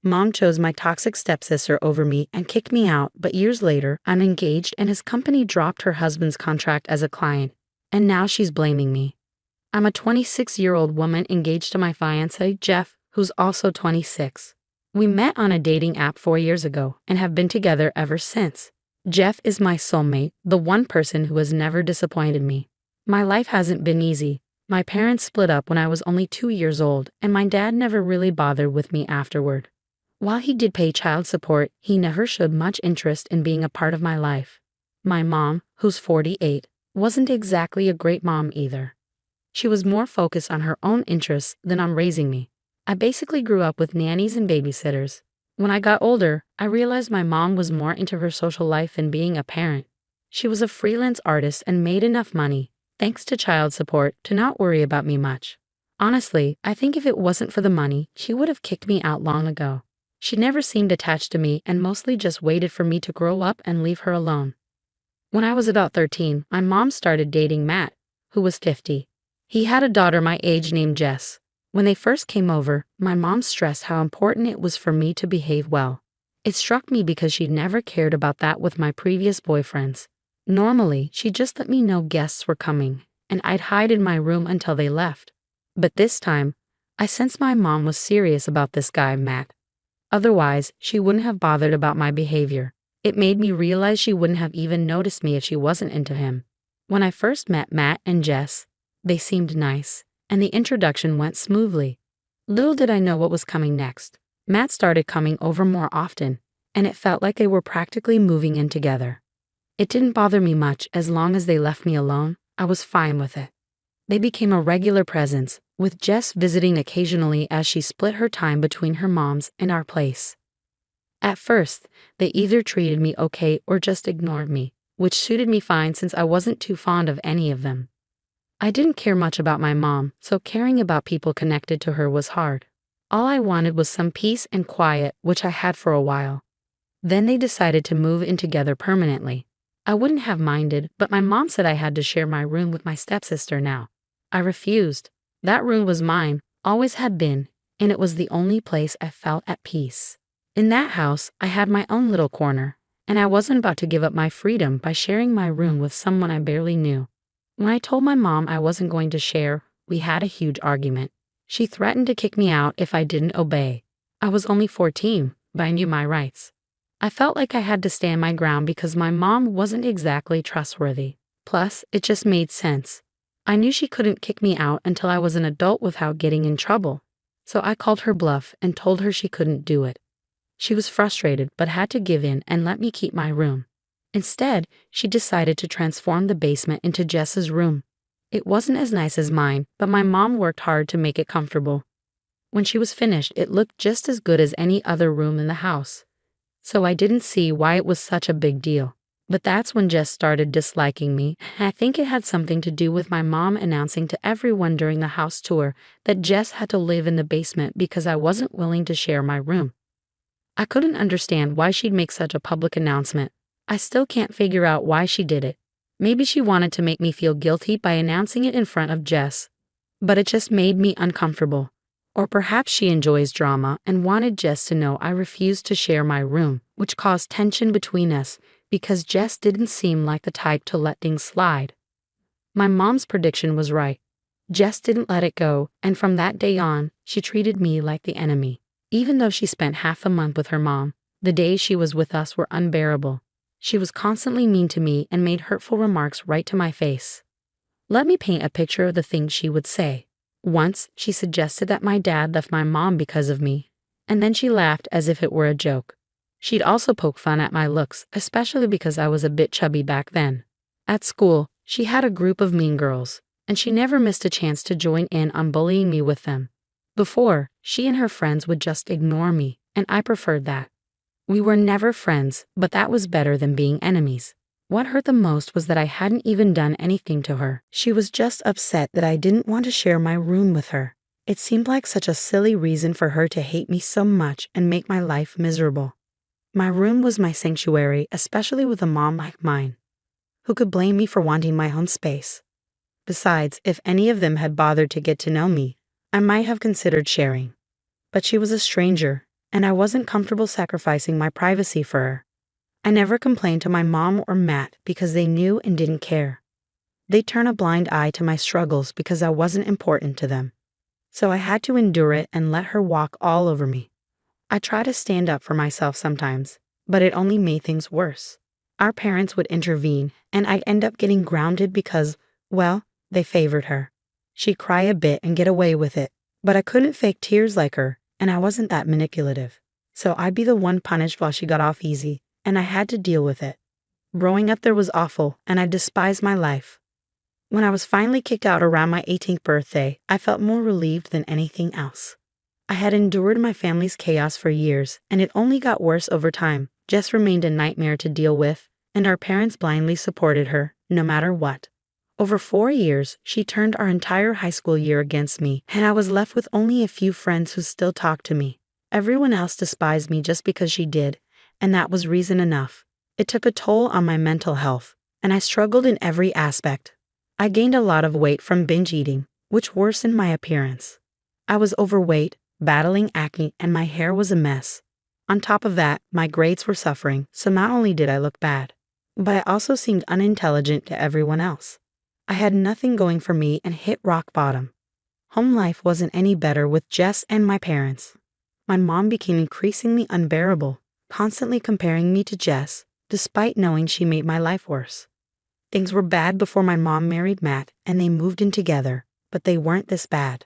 Mom chose my toxic stepsister over me and kicked me out, but years later, I'm engaged and his company dropped her husband's contract as a client, and now she's blaming me. I'm a 26-year-old woman engaged to my fiancé, Jeff, who's also 26. We met on a dating app 4 years ago and have been together ever since. Jeff is my soulmate, the one person who has never disappointed me. My life hasn't been easy. My parents split up when I was only 2 years old, and my dad never really bothered with me afterward. While he did pay child support, he never showed much interest in being a part of my life. My mom, who's 48, wasn't exactly a great mom either. She was more focused on her own interests than on raising me. I basically grew up with nannies and babysitters. When I got older, I realized my mom was more into her social life than being a parent. She was a freelance artist and made enough money, thanks to child support, to not worry about me much. Honestly, I think if it wasn't for the money, she would have kicked me out long ago. She never seemed attached to me and mostly just waited for me to grow up and leave her alone. When I was about 13, my mom started dating Matt, who was 50. He had a daughter my age named Jess. When they first came over, my mom stressed how important it was for me to behave well. It struck me because she'd never cared about that with my previous boyfriends. Normally, she just let me know guests were coming, and I'd hide in my room until they left. But this time, I sensed my mom was serious about this guy, Matt. Otherwise, she wouldn't have bothered about my behavior. It made me realize she wouldn't have even noticed me if she wasn't into him. When I first met Matt and Jess, they seemed nice, and the introduction went smoothly. Little did I know what was coming next. Matt started coming over more often, and it felt like they were practically moving in together. It didn't bother me much as long as they left me alone. I was fine with it. They became a regular presence, with Jess visiting occasionally as she split her time between her mom's and our place. At first, they either treated me okay or just ignored me, which suited me fine since I wasn't too fond of any of them. I didn't care much about my mom, so caring about people connected to her was hard. All I wanted was some peace and quiet, which I had for a while. Then they decided to move in together permanently. I wouldn't have minded, but my mom said I had to share my room with my stepsister now. I refused. That room was mine, always had been, and it was the only place I felt at peace. In that house, I had my own little corner, and I wasn't about to give up my freedom by sharing my room with someone I barely knew. When I told my mom I wasn't going to share, we had a huge argument. She threatened to kick me out if I didn't obey. I was only 14, but I knew my rights. I felt like I had to stand my ground because my mom wasn't exactly trustworthy. Plus, it just made sense. I knew she couldn't kick me out until I was an adult without getting in trouble. So I called her bluff and told her she couldn't do it. She was frustrated but had to give in and let me keep my room. Instead, she decided to transform the basement into Jess's room. It wasn't as nice as mine, but my mom worked hard to make it comfortable. When she was finished, it looked just as good as any other room in the house. So I didn't see why it was such a big deal. But that's when Jess started disliking me. I think it had something to do with my mom announcing to everyone during the house tour that Jess had to live in the basement because I wasn't willing to share my room. I couldn't understand why she'd make such a public announcement. I still can't figure out why she did it. Maybe she wanted to make me feel guilty by announcing it in front of Jess. But it just made me uncomfortable. Or perhaps she enjoys drama and wanted Jess to know I refused to share my room, which caused tension between us because Jess didn't seem like the type to let things slide. My mom's prediction was right. Jess didn't let it go, and from that day on, she treated me like the enemy. Even though she spent half the month with her mom, the days she was with us were unbearable. She was constantly mean to me and made hurtful remarks right to my face. Let me paint a picture of the things she would say. Once, she suggested that my dad left my mom because of me, and then she laughed as if it were a joke. She'd also poke fun at my looks, especially because I was a bit chubby back then. At school, she had a group of mean girls, and she never missed a chance to join in on bullying me with them. Before, she and her friends would just ignore me, and I preferred that. We were never friends, but that was better than being enemies. What hurt the most was that I hadn't even done anything to her. She was just upset that I didn't want to share my room with her. It seemed like such a silly reason for her to hate me so much and make my life miserable. My room was my sanctuary, especially with a mom like mine. Who could blame me for wanting my own space? Besides, if any of them had bothered to get to know me, I might have considered sharing. But she was a stranger, and I wasn't comfortable sacrificing my privacy for her. I never complained to my mom or Matt because they knew and didn't care. They turned a blind eye to my struggles because I wasn't important to them. So I had to endure it and let her walk all over me. I try to stand up for myself sometimes, but it only made things worse. Our parents would intervene, and I'd end up getting grounded because, well, they favored her. She'd cry a bit and get away with it, but I couldn't fake tears like her, and I wasn't that manipulative. So I'd be the one punished while she got off easy, and I had to deal with it. Growing up there was awful, and I despised my life. When I was finally kicked out around my 18th birthday, I felt more relieved than anything else. I had endured my family's chaos for years, and it only got worse over time. Jess remained a nightmare to deal with, and our parents blindly supported her, no matter what. Over 4 years, she turned our entire high school year against me, and I was left with only a few friends who still talked to me. Everyone else despised me just because she did, and that was reason enough. It took a toll on my mental health, and I struggled in every aspect. I gained a lot of weight from binge eating, which worsened my appearance. I was overweight, battling acne, and my hair was a mess. On top of that, my grades were suffering, so not only did I look bad, but I also seemed unintelligent to everyone else. I had nothing going for me and hit rock bottom. Home life wasn't any better with Jess and my parents. My mom became increasingly unbearable, constantly comparing me to Jess, despite knowing she made my life worse. Things were bad before my mom married Matt and they moved in together, but they weren't this bad.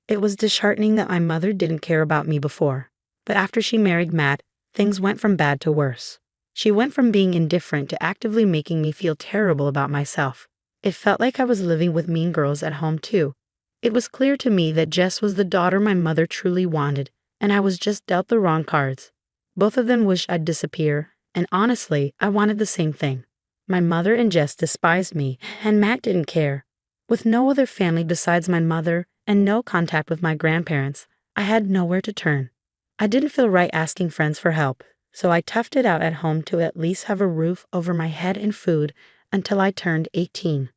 It was disheartening that my mother didn't care about me before, but after she married Matt, things went from bad to worse. She went from being indifferent to actively making me feel terrible about myself. It felt like I was living with mean girls at home too. It was clear to me that Jess was the daughter my mother truly wanted, and I was just dealt the wrong cards. Both of them wished I'd disappear, and honestly, I wanted the same thing. My mother and Jess despised me, and Matt didn't care. With no other family besides my mother and no contact with my grandparents, I had nowhere to turn. I didn't feel right asking friends for help, so I toughed it out at home to at least have a roof over my head and food until I turned 18.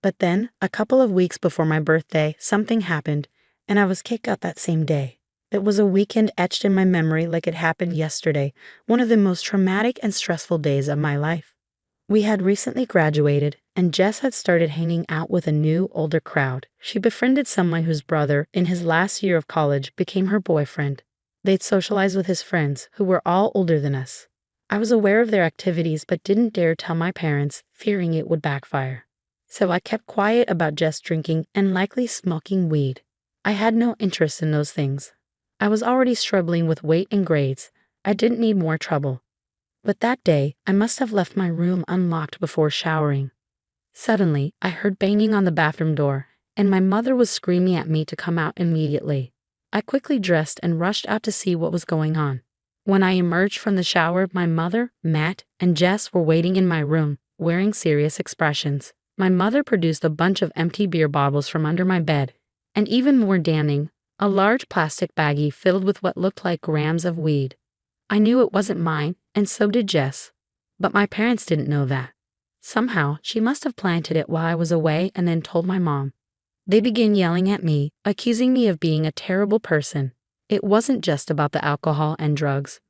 But then, a couple of weeks before my birthday, something happened, and I was kicked out that same day. It was a weekend etched in my memory like it happened yesterday, one of the most traumatic and stressful days of my life. We had recently graduated, and Jess had started hanging out with a new, older crowd. She befriended someone whose brother, in his last year of college, became her boyfriend. They'd socialize with his friends, who were all older than us. I was aware of their activities but didn't dare tell my parents, fearing it would backfire. So I kept quiet about Jess drinking and likely smoking weed. I had no interest in those things. I was already struggling with weight and grades. I didn't need more trouble. But that day, I must have left my room unlocked before showering. Suddenly, I heard banging on the bathroom door, and my mother was screaming at me to come out immediately. I quickly dressed and rushed out to see what was going on. When I emerged from the shower, my mother, Matt, and Jess were waiting in my room, wearing serious expressions. My mother produced a bunch of empty beer bottles from under my bed, and even more damning, a large plastic baggie filled with what looked like grams of weed. I knew it wasn't mine, and so did Jess. But my parents didn't know that. Somehow, she must have planted it while I was away and then told my mom. They began yelling at me, accusing me of being a terrible person. It wasn't just about the alcohol and drugs.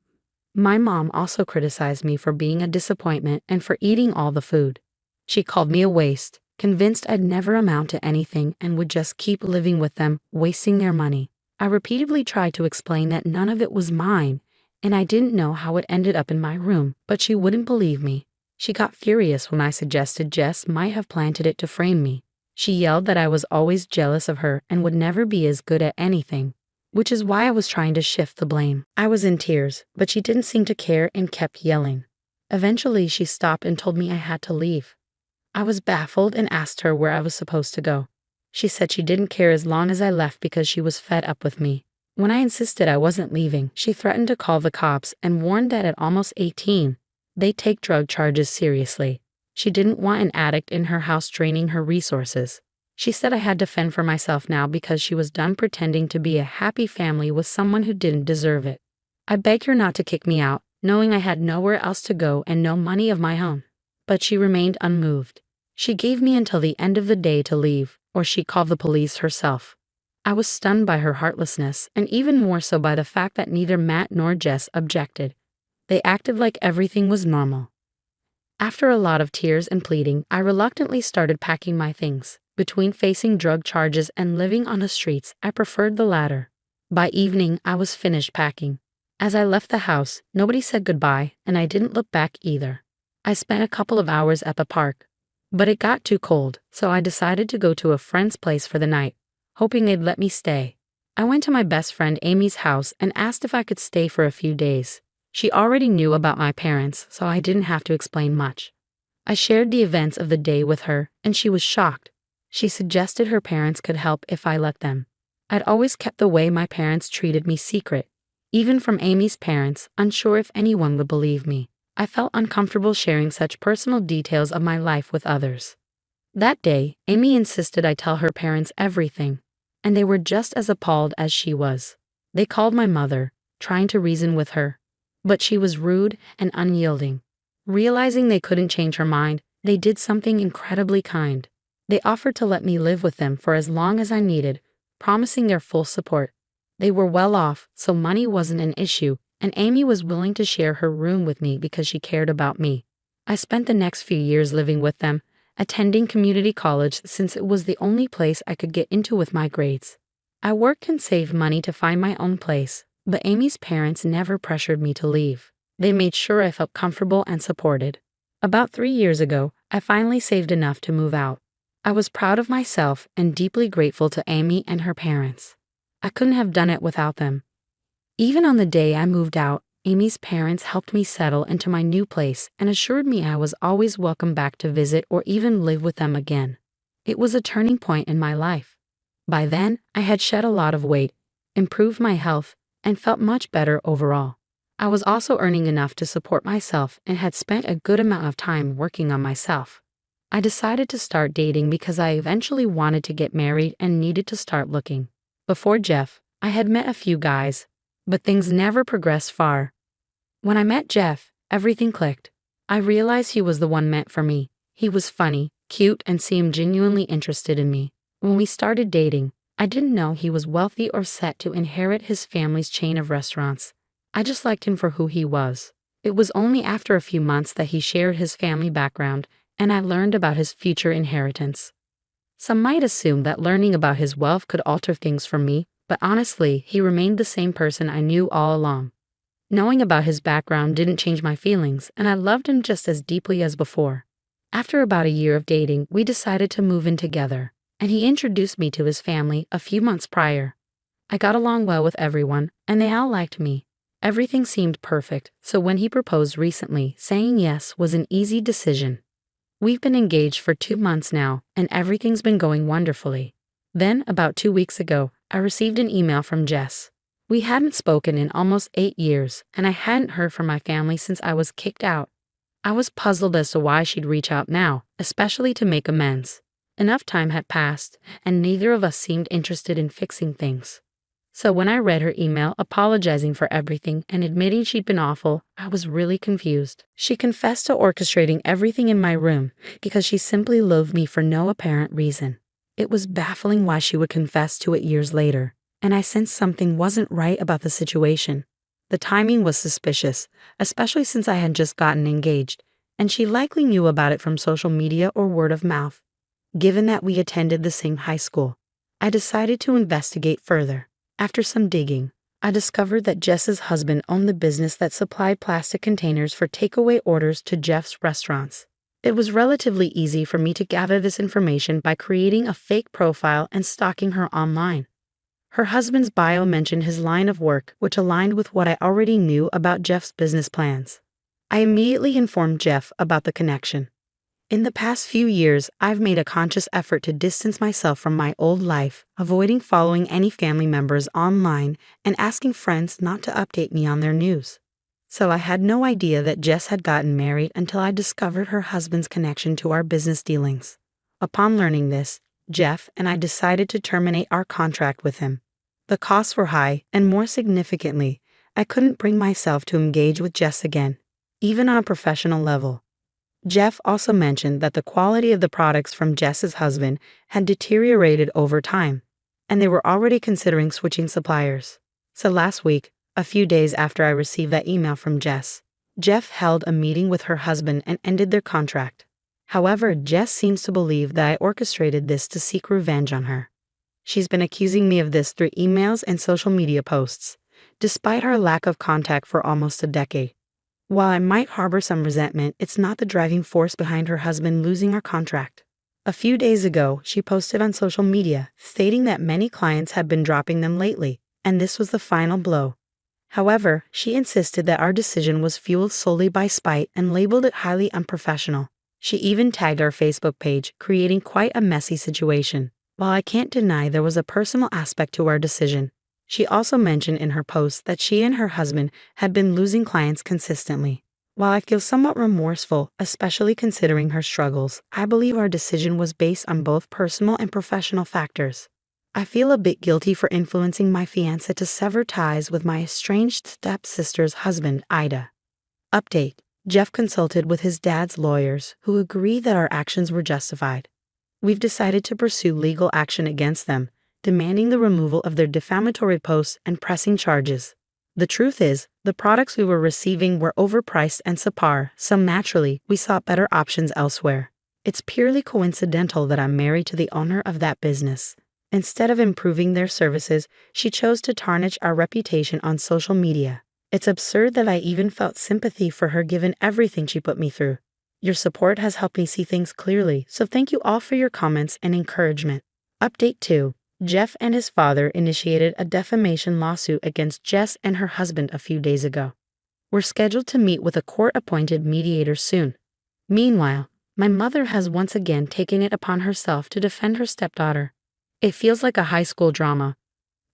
My mom also criticized me for being a disappointment and for eating all the food. She called me a waste, convinced I'd never amount to anything and would just keep living with them, wasting their money. I repeatedly tried to explain that none of it was mine, and I didn't know how it ended up in my room, but she wouldn't believe me. She got furious when I suggested Jess might have planted it to frame me. She yelled that I was always jealous of her and would never be as good at anything, which is why I was trying to shift the blame. I was in tears, but she didn't seem to care and kept yelling. Eventually, she stopped and told me I had to leave. I was baffled and asked her where I was supposed to go. She said she didn't care as long as I left because she was fed up with me. When I insisted I wasn't leaving, she threatened to call the cops and warned that at almost 18, they'd take drug charges seriously. She didn't want an addict in her house draining her resources. She said I had to fend for myself now because she was done pretending to be a happy family with someone who didn't deserve it. I begged her not to kick me out, knowing I had nowhere else to go and no money of my own. But she remained unmoved. She gave me until the end of the day to leave, or she'd call the police herself. I was stunned by her heartlessness, and even more so by the fact that neither Matt nor Jess objected. They acted like everything was normal. After a lot of tears and pleading, I reluctantly started packing my things. Between facing drug charges and living on the streets, I preferred the latter. By evening, I was finished packing. As I left the house, nobody said goodbye, and I didn't look back either. I spent a couple of hours at the park, but it got too cold, so I decided to go to a friend's place for the night, hoping they'd let me stay. I went to my best friend Amy's house and asked if I could stay for a few days. She already knew about my parents, so I didn't have to explain much. I shared the events of the day with her, and she was shocked. She suggested her parents could help if I let them. I'd always kept the way my parents treated me secret. Even from Amy's parents, unsure if anyone would believe me. I felt uncomfortable sharing such personal details of my life with others. That day, Amy insisted I tell her parents everything, and they were just as appalled as she was. They called my mother, trying to reason with her, but she was rude and unyielding. Realizing they couldn't change her mind, they did something incredibly kind. They offered to let me live with them for as long as I needed, promising their full support. They were well off, so money wasn't an issue, and Amy was willing to share her room with me because she cared about me. I spent the next few years living with them, attending community college since it was the only place I could get into with my grades. I worked and saved money to find my own place, but Amy's parents never pressured me to leave. They made sure I felt comfortable and supported. About 3 years ago, I finally saved enough to move out. I was proud of myself and deeply grateful to Amy and her parents. I couldn't have done it without them. Even on the day I moved out, Amy's parents helped me settle into my new place and assured me I was always welcome back to visit or even live with them again. It was a turning point in my life. By then, I had shed a lot of weight, improved my health, and felt much better overall. I was also earning enough to support myself and had spent a good amount of time working on myself. I decided to start dating because I eventually wanted to get married and needed to start looking. Before Jeff, I had met a few guys, but things never progressed far. When I met Jeff, everything clicked. I realized he was the one meant for me. He was funny, cute, and seemed genuinely interested in me. When we started dating, I didn't know he was wealthy or set to inherit his family's chain of restaurants. I just liked him for who he was. It was only after a few months that he shared his family background, and I learned about his future inheritance. Some might assume that learning about his wealth could alter things for me, but honestly, he remained the same person I knew all along. Knowing about his background didn't change my feelings, and I loved him just as deeply as before. After about a year of dating, we decided to move in together, and he introduced me to his family a few months prior. I got along well with everyone, and they all liked me. Everything seemed perfect, so when he proposed recently, saying yes was an easy decision. We've been engaged for 2 months now, and everything's been going wonderfully. Then, about 2 weeks ago, I received an email from Jess. We hadn't spoken in almost 8 years, and I hadn't heard from my family since I was kicked out. I was puzzled as to why she'd reach out now, especially to make amends. Enough time had passed, and neither of us seemed interested in fixing things. So when I read her email apologizing for everything and admitting she'd been awful, I was really confused. She confessed to orchestrating everything in my room because she simply loathed me for no apparent reason. It was baffling why she would confess to it years later, and I sensed something wasn't right about the situation. The timing was suspicious, especially since I had just gotten engaged, and she likely knew about it from social media or word of mouth. Given that we attended the same high school, I decided to investigate further. After some digging, I discovered that Jess's husband owned the business that supplied plastic containers for takeaway orders to Jeff's restaurants. It was relatively easy for me to gather this information by creating a fake profile and stalking her online. Her husband's bio mentioned his line of work, which aligned with what I already knew about Jeff's business plans. I immediately informed Jeff about the connection. In the past few years, I've made a conscious effort to distance myself from my old life, avoiding following any family members online and asking friends not to update me on their news. So I had no idea that Jess had gotten married until I discovered her husband's connection to our business dealings. Upon learning this, Jeff and I decided to terminate our contract with him. The costs were high, and more significantly, I couldn't bring myself to engage with Jess again, even on a professional level. Jeff also mentioned that the quality of the products from Jess's husband had deteriorated over time, and they were already considering switching suppliers. So last week, a few days after I received that email from Jess, Jeff held a meeting with her husband and ended their contract. However, Jess seems to believe that I orchestrated this to seek revenge on her. She's been accusing me of this through emails and social media posts, despite our lack of contact for almost a decade. While I might harbor some resentment, it's not the driving force behind her husband losing our contract. A few days ago, she posted on social media stating that many clients had been dropping them lately, and this was the final blow. However, she insisted that our decision was fueled solely by spite and labeled it highly unprofessional. She even tagged our Facebook page, creating quite a messy situation. While I can't deny there was a personal aspect to our decision, she also mentioned in her post that she and her husband had been losing clients consistently. While I feel somewhat remorseful, especially considering her struggles, I believe our decision was based on both personal and professional factors. I feel a bit guilty for influencing my fiancé to sever ties with my estranged stepsister's husband, Aita. Update: Jeff consulted with his dad's lawyers, who agree that our actions were justified. We've decided to pursue legal action against them, demanding the removal of their defamatory posts and pressing charges. The truth is, the products we were receiving were overpriced and subpar, so naturally, we sought better options elsewhere. It's purely coincidental that I'm married to the owner of that business. Instead of improving their services, she chose to tarnish our reputation on social media. It's absurd that I even felt sympathy for her given everything she put me through. Your support has helped me see things clearly, so thank you all for your comments and encouragement. Update 2. Jeff and his father initiated a defamation lawsuit against Jess and her husband a few days ago. We're scheduled to meet with a court-appointed mediator soon. Meanwhile, my mother has once again taken it upon herself to defend her stepdaughter. It feels like a high school drama,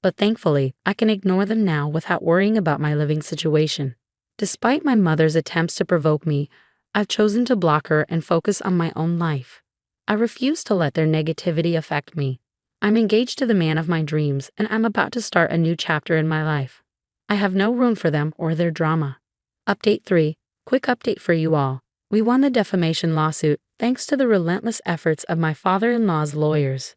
but thankfully, I can ignore them now without worrying about my living situation. Despite my mother's attempts to provoke me, I've chosen to block her and focus on my own life. I refuse to let their negativity affect me. I'm engaged to the man of my dreams, and I'm about to start a new chapter in my life. I have no room for them or their drama. Update 3. Quick update for you all. We won the defamation lawsuit thanks to the relentless efforts of my father-in-law's lawyers.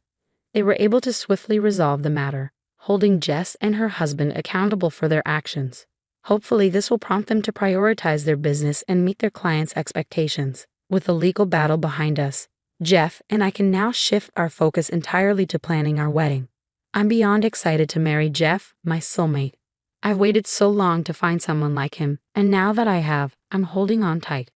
They were able to swiftly resolve the matter, holding Jess and her husband accountable for their actions. Hopefully, this will prompt them to prioritize their business and meet their clients' expectations. With the legal battle behind us, Jeff and I can now shift our focus entirely to planning our wedding. I'm beyond excited to marry Jeff, my soulmate. I've waited so long to find someone like him, and now that I have, I'm holding on tight.